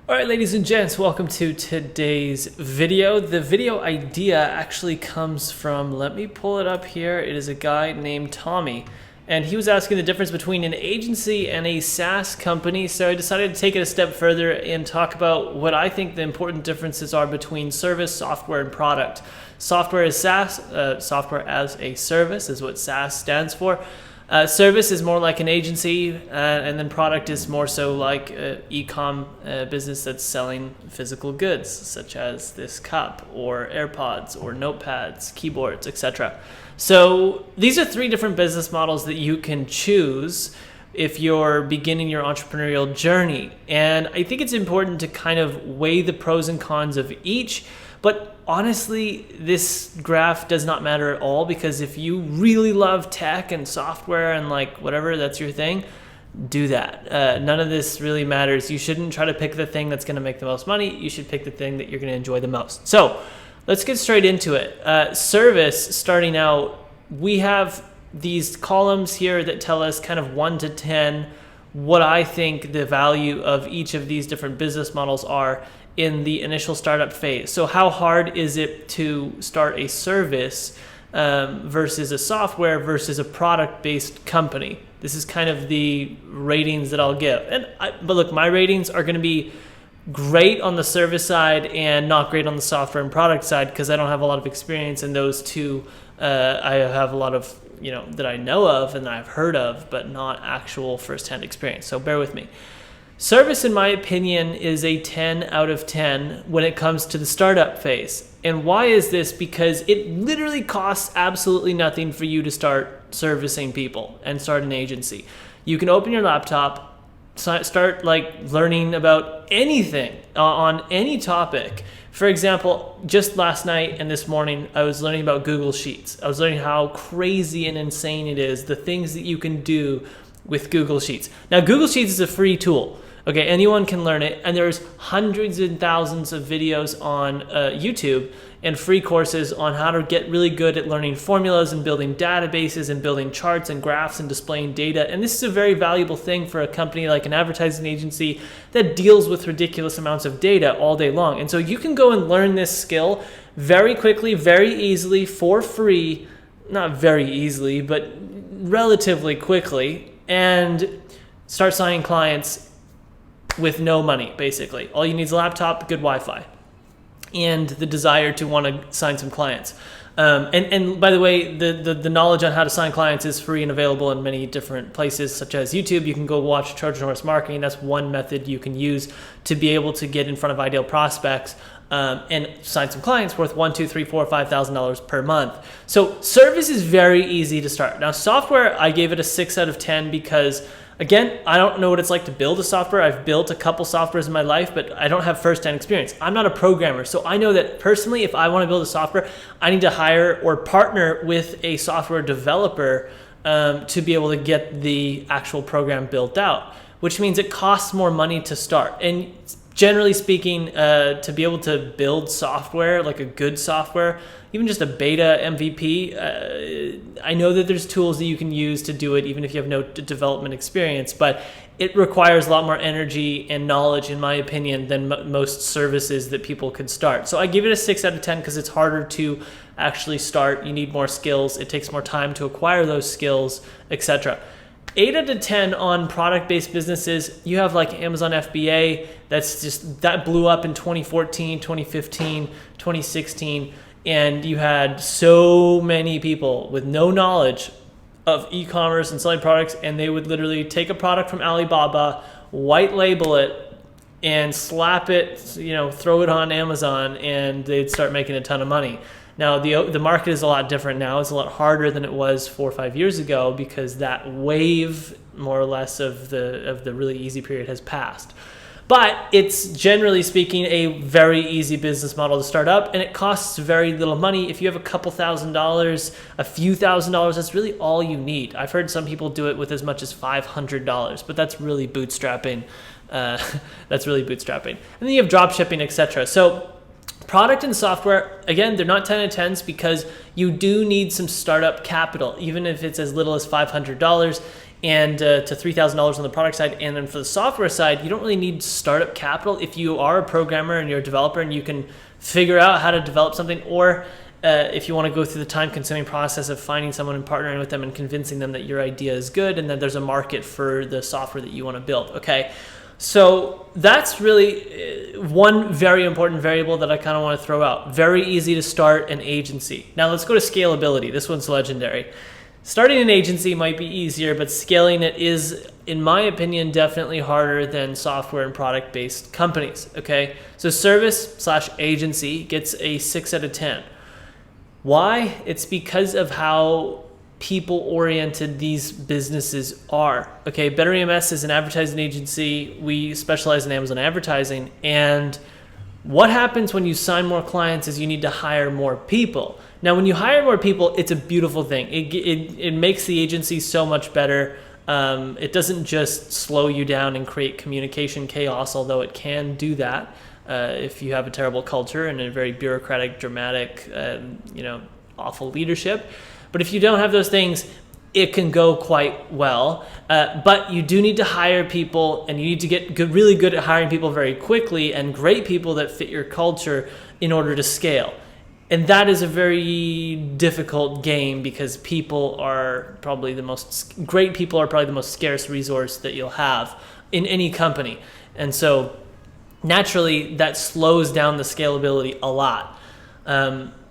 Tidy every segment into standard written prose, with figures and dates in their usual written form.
All right, ladies and gents, welcome to today's video. The video idea actually comes from, let me pull it up here. It is a guy named Tommy, and he was asking the difference between an agency and a SaaS company. So I decided to take it a step further and talk about what I think the important differences are between service, software, and product. Software is SaaS, software as a service is what SaaS stands for. Service is more like an agency, and then product is more so like an e-com business that's selling physical goods, such as this cup or AirPods or notepads, keyboards, etc. So these are three different business models that you can choose if you're beginning your entrepreneurial journey. And I think it's important to kind of weigh the pros and cons of each. But honestly, this graph does not matter at all, because if you really love tech and software and like whatever, that's your thing, do that. None of this really matters. You shouldn't try to pick the thing that's going to make the most money. You should pick the thing that you're going to enjoy the most. So let's get straight into it. Service, starting out, we have these columns here that tell us kind of 1 to 10 what I think the value of each of these different business models are in the initial startup phase. So how hard is it to start a service versus a software versus a product-based company? This is kind of the ratings that I'll give. But look, my ratings are going to be great on the service side and not great on the software and product side, because I don't have a lot of experience in those two. I have a lot of, that I know of and that I've heard of, but not actual firsthand experience. So bear with me. Service, in my opinion, is a 10 out of 10 when it comes to the startup phase. And why is this? Because it literally costs absolutely nothing for you to start servicing people and start an agency. You can open your laptop, start learning about anything on any topic. For example, just last night and this morning, I was learning about Google Sheets. I was learning how crazy and insane it is, the things that you can do with Google Sheets. Now, Google Sheets is a free tool. Okay, anyone can learn it, and there's hundreds and thousands of videos on YouTube and free courses on how to get really good at learning formulas and building databases and building charts and graphs and displaying data. And this is a very valuable thing for a company like an advertising agency that deals with ridiculous amounts of data all day long. And so you can go and learn this skill very quickly, very easily, for free, not very easily, but relatively quickly, and start signing clients with no money, basically. All you need is a laptop, good Wi-Fi, and the desire to want to sign some clients. And by the way, the knowledge on how to sign clients is free and available in many different places, such as YouTube. You can go watch Trojan Horse Marketing. That's one method you can use to be able to get in front of ideal prospects and sign some clients worth $1,000, $2,000, $3,000, $4,000, $5,000 per month. So service is very easy to start. Now, software, I gave it a 6 out of 10 because, again, I don't know what it's like to build a software. I've built a couple softwares in my life, but I don't have first-hand experience. I'm not a programmer, so I know that personally, if I want to build a software, I need to hire or partner with a software developer to be able to get the actual program built out, which means it costs more money to start. And generally speaking, to be able to build software, like a good software, even just a beta MVP, I know that there's tools that you can use to do it, even if you have no development experience, but it requires a lot more energy and knowledge, in my opinion, than most services that people could start. So I give it a 6 out of 10 because it's harder to actually start. You need more skills. It takes more time to acquire those skills, etc. 8 out of 10 on product-based businesses. You have like Amazon FBA, that blew up in 2014, 2015, 2016, and you had so many people with no knowledge of e-commerce and selling products, and they would literally take a product from Alibaba, white label it, and slap it, throw it on Amazon, and they'd start making a ton of money. Now, the market is a lot different now. It's a lot harder than it was 4 or 5 years ago, because that wave, more or less, of the really easy period has passed. But it's, generally speaking, a very easy business model to start up, and it costs very little money. If you have a couple $1,000s, a few $1,000s, that's really all you need. I've heard some people do it with as much as $500, but that's really bootstrapping. And then you have drop shipping, etc. So product and software, again, they're not 10 out of 10s because you do need some startup capital, even if it's as little as $500. and to $3,000 on the product side. And then for the software side, you don't really need startup capital if you are a programmer and you're a developer and you can figure out how to develop something, or if you want to go through the time-consuming process of finding someone and partnering with them and convincing them that your idea is good and that there's a market for the software that you want to build. Okay, so that's really one very important variable that I kind of want to throw out. Very easy to start an agency. Now let's go to scalability. This one's legendary. Starting an agency might be easier, but scaling it is, in my opinion, definitely harder than software and product-based companies. Okay, so service/agency gets a 6 out of 10. Why? It's because of how people-oriented these businesses are. Okay, Better EMS is an advertising agency. We specialize in Amazon advertising, and what happens when you sign more clients is you need to hire more people. Now, when you hire more people, it's a beautiful thing. It makes the agency so much better. It doesn't just slow you down and create communication chaos, although it can do that if you have a terrible culture and a very bureaucratic, dramatic, awful leadership. But if you don't have those things, it can go quite well. But you do need to hire people, and you need to get really good at hiring people very quickly, and great people that fit your culture in order to scale. And that is a very difficult game because great people are probably the most scarce resource that you'll have in any company. And so naturally that slows down the scalability a lot.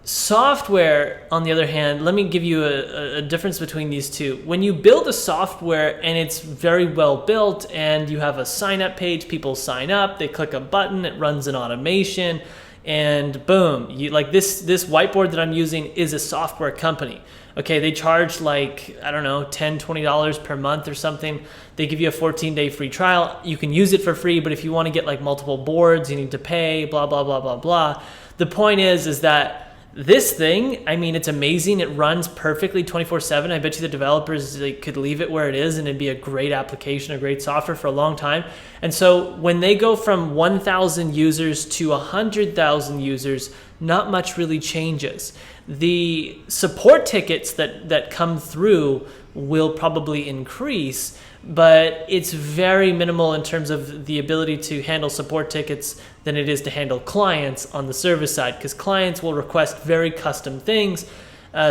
Software, on the other hand, let me give you a difference between these two. When you build a software and it's very well built and you have a sign up page, people sign up, they click a button, it runs an automation, and boom, this whiteboard that I'm using is a software company. Okay, they charge $10, $20 per month or something. They give you a 14-day free trial. You can use it for free, but if you want to get multiple boards, you need to pay, blah, blah, blah, blah, blah. The point is that this thing, it's amazing. It runs perfectly 24/7. I bet you the developers could leave it where it is and it'd be a great application, a great software for a long time. And so when they go from 1,000 users to 100,000 users, not much really changes. The support tickets that come through will probably increase, but it's very minimal in terms of the ability to handle support tickets than it is to handle clients on the service side, because clients will request very custom things.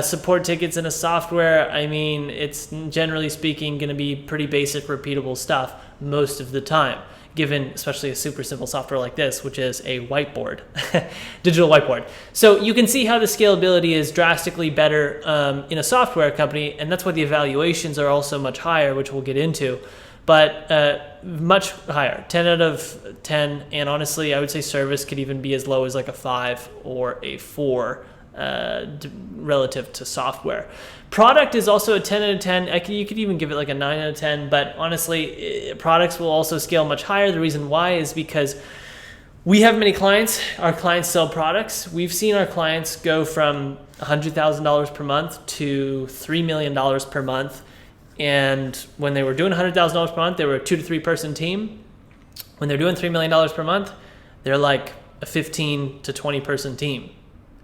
Support tickets in a software, it's generally speaking going to be pretty basic, repeatable stuff most of the time, given especially a super simple software like this, which is a whiteboard, digital whiteboard. So you can see how the scalability is drastically better in a software company, and that's why the evaluations are also much higher, which we'll get into, but much higher, 10 out of 10, and honestly, I would say service could even be as low as a 5 or a 4 relative to software. Product is also a 10 out of 10. You could even give it a 9 out of 10, but honestly, products will also scale much higher. The reason why is because we have many clients. Our clients sell products. We've seen our clients go from $100,000 per month to $3 million per month. And when they were doing $100,000 per month, they were a 2 to 3 person team. When they're doing $3 million per month, they're like a 15 to 20 person team.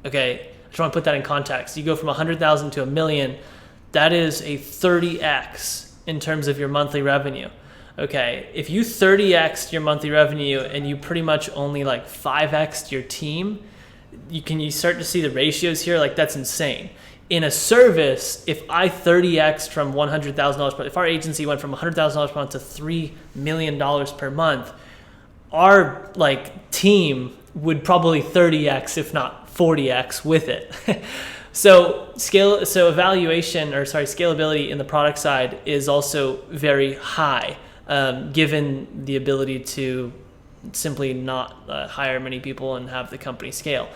Okay, I just want to put that in context. You go from 100,000 to $1 million, that is a 30x in terms of your monthly revenue. Okay, if you 30x your monthly revenue and you pretty much only 5x your team, you start to see the ratios here. That's insane. In a service, if I 30x from $100,000, if our agency went from $100,000 per month to $3 million per month, our team would probably 30x, if not 40x with it. Scalability in the product side is also very high, given the ability to simply not hire many people and have the company scale.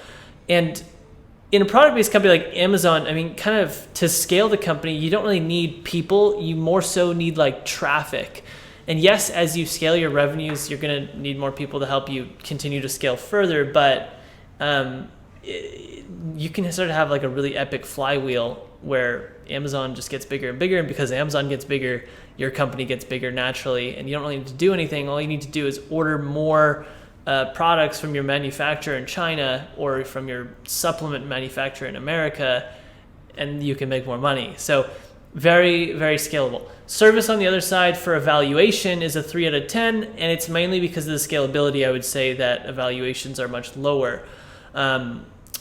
And in a product-based company like Amazon, to scale the company, you don't really need people. You more so need traffic. And yes, as you scale your revenues, you're going to need more people to help you continue to scale further. But you can sort of have a really epic flywheel where Amazon just gets bigger and bigger. And because Amazon gets bigger, your company gets bigger naturally. And you don't really need to do anything. All you need to do is order more products from your manufacturer in China or from your supplement manufacturer in America, and you can make more money. So Very, very scalable. Service on the other side for evaluation is a 3 out of 10, and it's mainly because of the scalability. I would say that evaluations are much lower.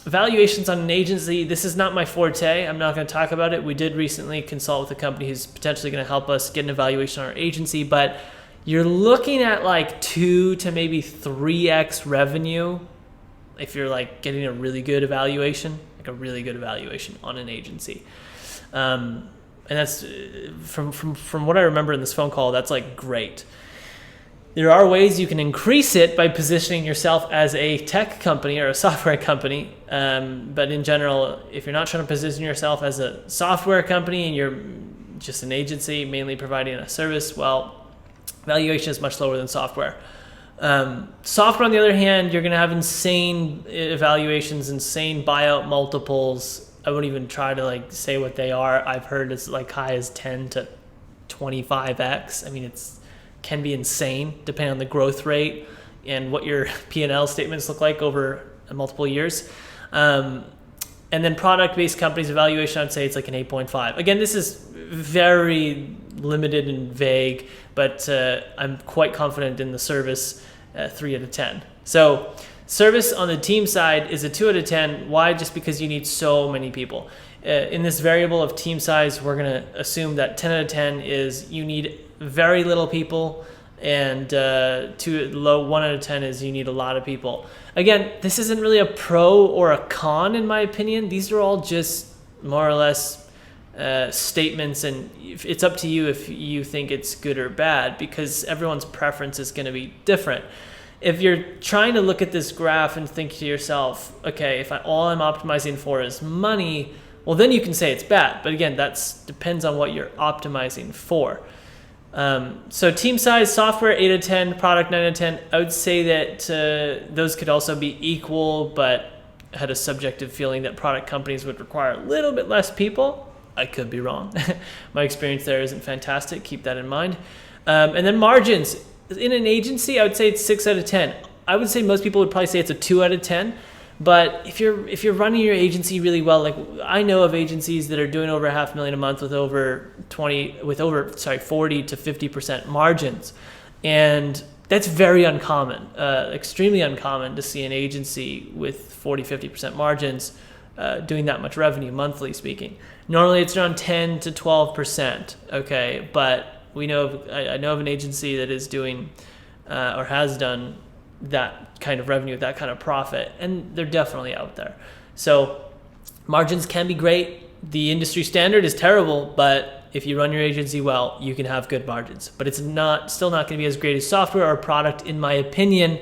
Valuations on an agency, this is not my forte. I'm not going to talk about it. We did recently consult with a company who's potentially going to help us get an evaluation on our agency, but you're looking at like 2 to maybe 3x revenue if you're like getting a really good evaluation, like a really good evaluation on an agency. And that's from what I remember in this phone call, that's like great. There are ways you can increase it by positioning yourself as a tech company or a software company. But in general, if you're not trying to position yourself as a software company and you're just an agency mainly providing a service, well, valuation is much lower than software. Software, on the other hand, you're going to have insane evaluations, insane buyout multiples. I wouldn't even try to like say what they are. I've heard it's like high as 10 to 25x. I mean, can be insane depending on the growth rate and what your P&L statements look like over multiple years. And then product-based companies evaluation, I'd say it's like an 8.5. Again, this is very limited and vague, but I'm quite confident in the service 3 out of 10. So service on the team side is a 2 out of 10. Why? Just because you need so many people. In this variable of team size, we're going to assume that 10 out of 10 is you need very little people, and 1 out of 10 is you need a lot of people. Again, this isn't really a pro or a con in my opinion. These are all just more or less statements, and it's up to you if you think it's good or bad, because everyone's preference is going to be different. If you're trying to look at this graph and think to yourself, okay, if all I'm optimizing for is money, well, then you can say it's bad. But again, that depends on what you're optimizing for. So team size, software 8 out of 10, product 9 out of 10. I would say that those could also be equal, but I had a subjective feeling that product companies would require a little bit less people. I could be wrong. My experience there isn't fantastic. Keep that in mind. And then margins. In an agency, I would say it's 6 out of 10. I would say most people would probably say it's a 2 out of 10. But if you're running your agency really well, like I know of agencies that are doing over $500,000 a month with over 40 to 50% margins, and that's very uncommon, extremely uncommon to see an agency with 40-50% margins doing that much revenue monthly speaking. Normally it's around 10 to 12%. Okay, but I know of an agency that is doing or has done that kind of revenue, that kind of profit, and they're definitely out there. So margins can be great. The industry standard is terrible, but if you run your agency well, you can have good margins. But it's still not going to be as great as software or product, in my opinion.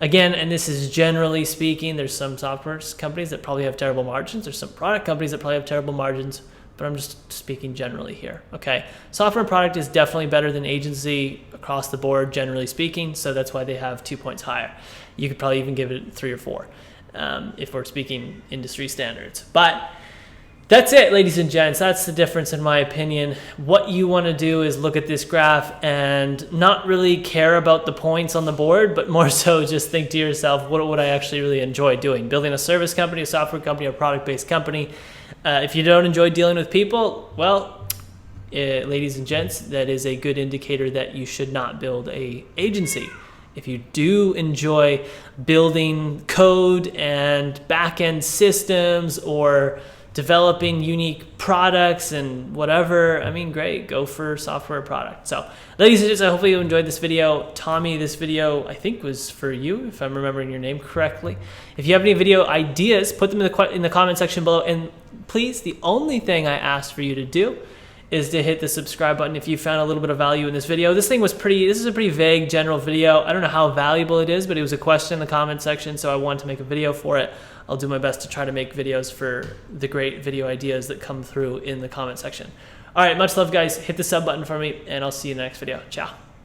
Again, and this is generally speaking, there's some software companies that probably have terrible margins. There's some product companies that probably have terrible margins, but I'm just speaking generally here, okay? Software and product is definitely better than agency across the board, generally speaking, so that's why they have 2 points higher. You could probably even give it 3 or 4 if we're speaking industry standards. But that's it, ladies and gents. That's the difference in my opinion. What you want to do is look at this graph and not really care about the points on the board, but more so just think to yourself, what would I actually really enjoy doing? Building a service company, a software company, a product-based company. If you don't enjoy dealing with people, well, ladies and gents, that is a good indicator that you should not build a agency. If you do enjoy building code and back-end systems or developing unique products and whatever, I mean, great, go for software product. So, ladies and gents, hopefully you enjoyed this video. Tommy, this video, I think, was for you, if I'm remembering your name correctly. If you have any video ideas, put them in the comment section below. And please, the only thing I asked for you to do is to hit the subscribe button if you found a little bit of value in this video. This is a pretty vague general video. I don't know how valuable it is, but it was a question in the comment section, so I wanted to make a video for it. I'll do my best to try to make videos for the great video ideas that come through in the comment section. All right, much love, guys. Hit the sub button for me, and I'll see you in the next video. Ciao.